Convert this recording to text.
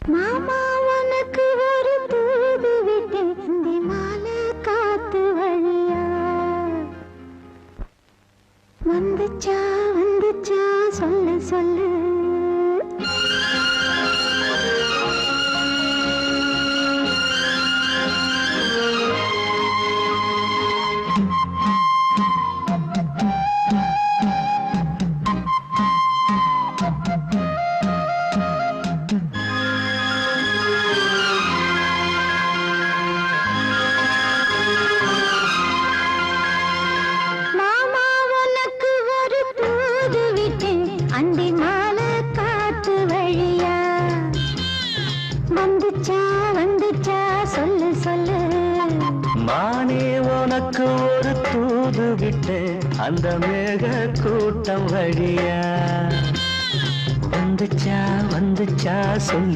மாமா உனக்கு ஒரு தூது விட்டேன் இந்த மாலை காத்து வழியா வந்துச்சா வந்துச்சா சொல்லு சொல்லு அண்டி மாலை காத்து வழியா வந்துச்சா வந்துச்சா சொல்லு சொல்லு மானே உனக்கு ஒரு தூது விட்டு அந்த மேக கூட்டம் வழியா வந்துச்சா வந்துச்சா சொல்லு